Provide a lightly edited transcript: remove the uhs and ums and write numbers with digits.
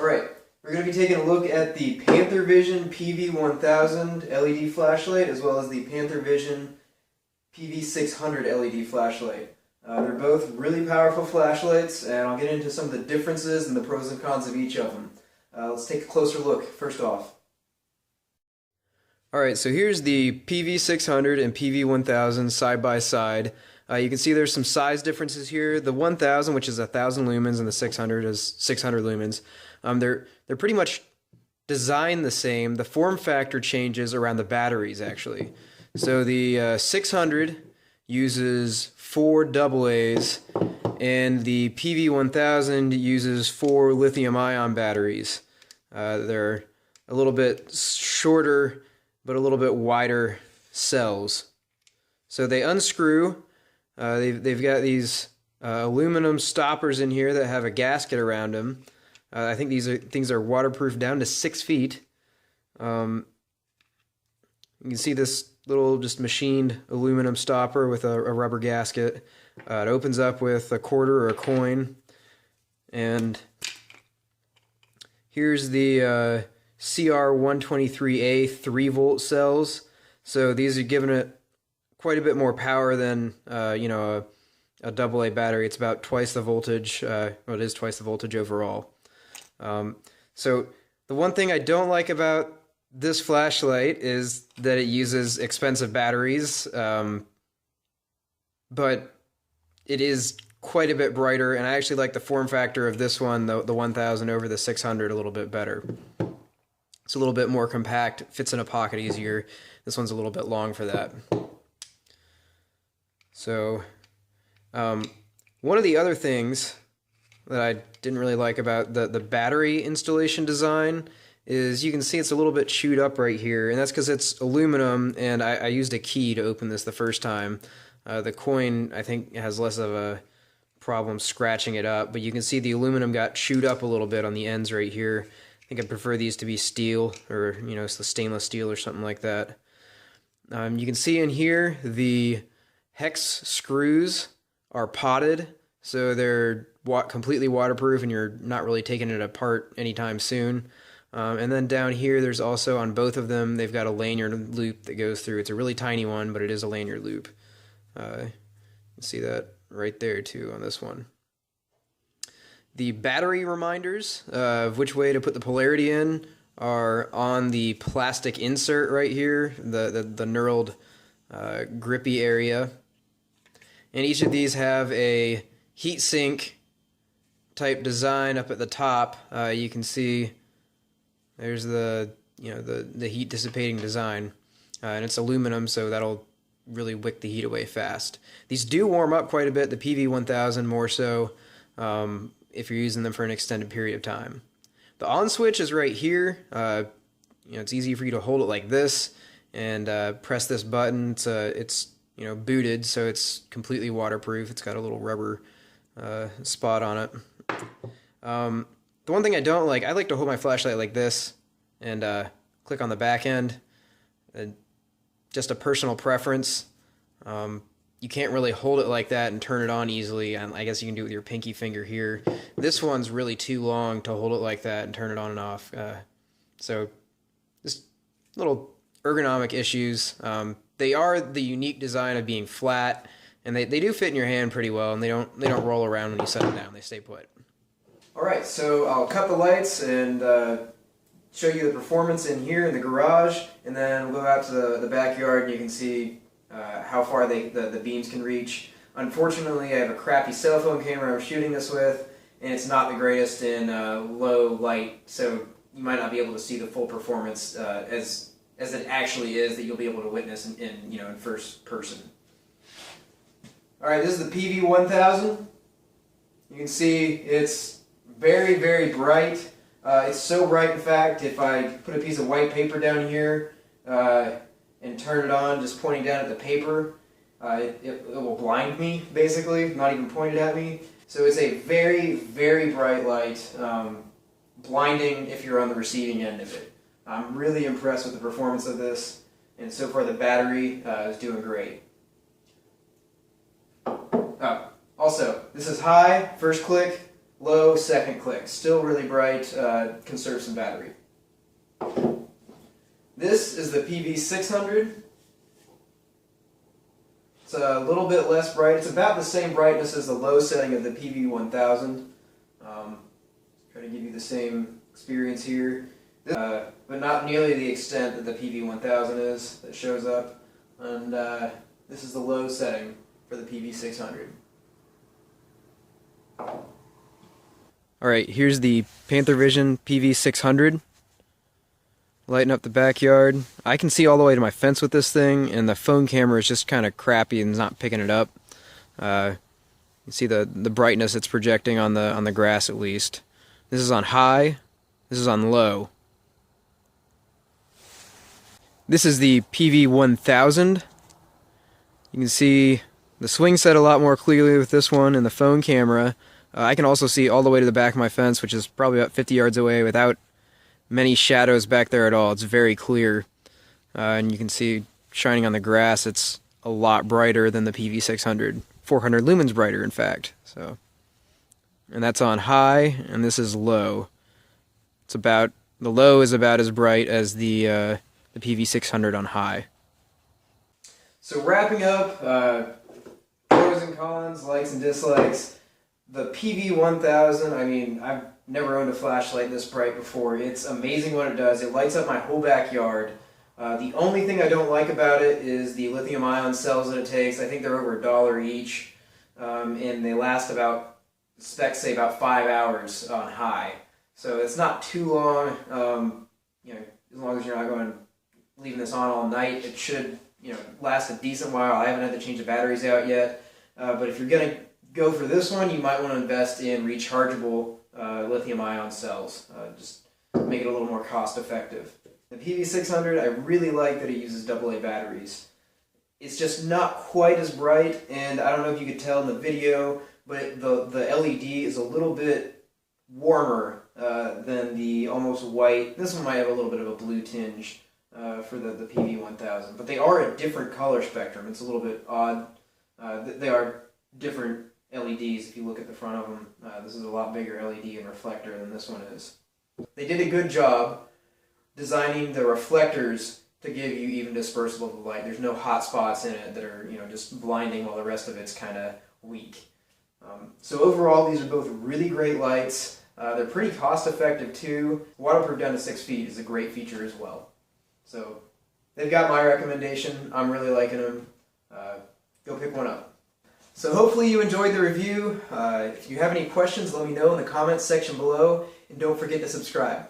Alright, we're going to be taking a look at the Panther Vision PV1000 LED flashlight as well as the Panther Vision PV600 LED flashlight. They're both really powerful flashlights, and I'll get into some of the differences and the pros and cons of each of them. Let's take a closer look first off. Alright, so here's the PV600 and PV1000 side by side. You can see there's some size differences here. The 1000, which is 1000 lumens, and the 600 is 600 lumens. They're pretty much designed the same. The form factor changes around the batteries, actually. So the 600 uses 4 AA's, and the PV1000 uses 4 lithium-ion batteries. They're a little bit shorter, but a little bit wider cells. So they unscrew. They've got these aluminum stoppers in here that have a gasket around them. I think these things are waterproof down to 6 feet. You can see this little just machined aluminum stopper with a rubber gasket. It opens up with a quarter or a coin. And here's the CR123A 3-volt cells. So these are giving it quite a bit more power than a AA battery. It's about twice the voltage. Well, it is twice the voltage overall. So the one thing I don't like about this flashlight is that it uses expensive batteries, but it is quite a bit brighter, and I actually like the form factor of this one, the 1000 over the 600, a little bit better. It's a little bit more compact, fits in a pocket easier. This one's a little bit long for that. So one of the other things that I didn't really like about the battery installation design is you can see it's a little bit chewed up right here, and that's because it's aluminum, and I used a key to open this the first time. The coin, I think, has less of a problem scratching it up, but you can see the aluminum got chewed up a little bit on the ends right here. I think I'd prefer these to be steel, or it's the stainless steel or something like that. You can see in here the hex screws are potted, so they're completely waterproof, and you're not really taking it apart anytime soon. And then down here, there's also, on both of them, they've got a lanyard loop that goes through. It's a really tiny one, but it is a lanyard loop. You can see that right there, too, on this one. The battery reminders of which way to put the polarity in are on the plastic insert right here, the knurled grippy area. And each of these have a heat sink type design up at the top. You can see there's the heat dissipating design, and it's aluminum, so that'll really wick the heat away fast. These do warm up quite a bit, the PV1000 more so if you're using them for an extended period of time. The on switch is right here. It's easy for you to hold it like this and press this button. It's booted, so it's completely waterproof. It's got a little rubber spot on it. The one thing I don't like, I like to hold my flashlight like this and click on the back end. Just a personal preference. You can't really hold it like that and turn it on easily. I guess you can do it with your pinky finger here. This one's really too long to hold it like that and turn it on and off. So just little ergonomic issues. They are the unique design of being flat, and they do fit in your hand pretty well, and they don't roll around when you set them down. They stay put. Alright, so I'll cut the lights and show you the performance in here in the garage, and then we'll go out to the backyard and you can see how far the beams can reach. Unfortunately, I have a crappy cell phone camera I'm shooting this with, and it's not the greatest in low light, so you might not be able to see the full performance as it actually is that you'll be able to witness in first person. Alright, this is the PV1000. You can see it's very, very bright. It's so bright, in fact, if I put a piece of white paper down here and turn it on, just pointing down at the paper, it will blind me, basically, not even pointed at me. So it's a very, very bright light, blinding if you're on the receiving end of it. I'm really impressed with the performance of this, and so far the battery is doing great. Also, this is high, first click, low, second click. Still really bright, conserves some battery. This is the PV600. It's a little bit less bright. It's about the same brightness as the low setting of the PV1000. Try to give you the same experience here, but not nearly the extent that the PV1000 is that shows up. And this is the low setting for the PV600. Alright, here's the Panther Vision PV600. Lighting up the backyard. I can see all the way to my fence with this thing, and the phone camera is just kind of crappy and not picking it up. You see the brightness it's projecting on the grass at least. This is on high, this is on low. This is the PV1000. You can see the swing set a lot more clearly with this one and the phone camera. I can also see all the way to the back of my fence, which is probably about 50 yards away, without many shadows back there at all. It's very clear. And you can see shining on the grass, it's a lot brighter than the PV600. 400 lumens brighter, in fact. So, and that's on high, and this is low. It's about, the low is about as bright as the PV600 on high. So wrapping up, pros and cons, likes and dislikes. The PV1000, I mean, I've never owned a flashlight this bright before. It's amazing what it does. It lights up my whole backyard. The only thing I don't like about it is the lithium-ion cells that it takes. I think they're over $1 each, and they last about, specs say about 5 hours on high. So it's not too long. You know, as long as you're not going leaving this on all night, it should, you know, last a decent while. I haven't had to change the batteries out yet, but if you're gonna go for this one, you might want to invest in rechargeable lithium-ion cells. Just make it a little more cost-effective. The PV600, I really like that it uses AA batteries. It's just not quite as bright, and I don't know if you could tell in the video, but the LED is a little bit warmer than the almost white. This one might have a little bit of a blue tinge for the PV1000, but they are a different color spectrum. It's a little bit odd. They are different LEDs if you look at the front of them. This is a lot bigger LED and reflector than this one is. They did a good job designing the reflectors to give you even dispersible light. There's no hot spots in it that are, you know, just blinding while the rest of it's kind of weak. So overall, these are both really great lights. They're pretty cost effective too. Waterproof down to 6 feet is a great feature as well. So they've got my recommendation. I'm really liking them. Go pick one up. So hopefully you enjoyed the review. If you have any questions, let me know in the comments section below, and don't forget to subscribe.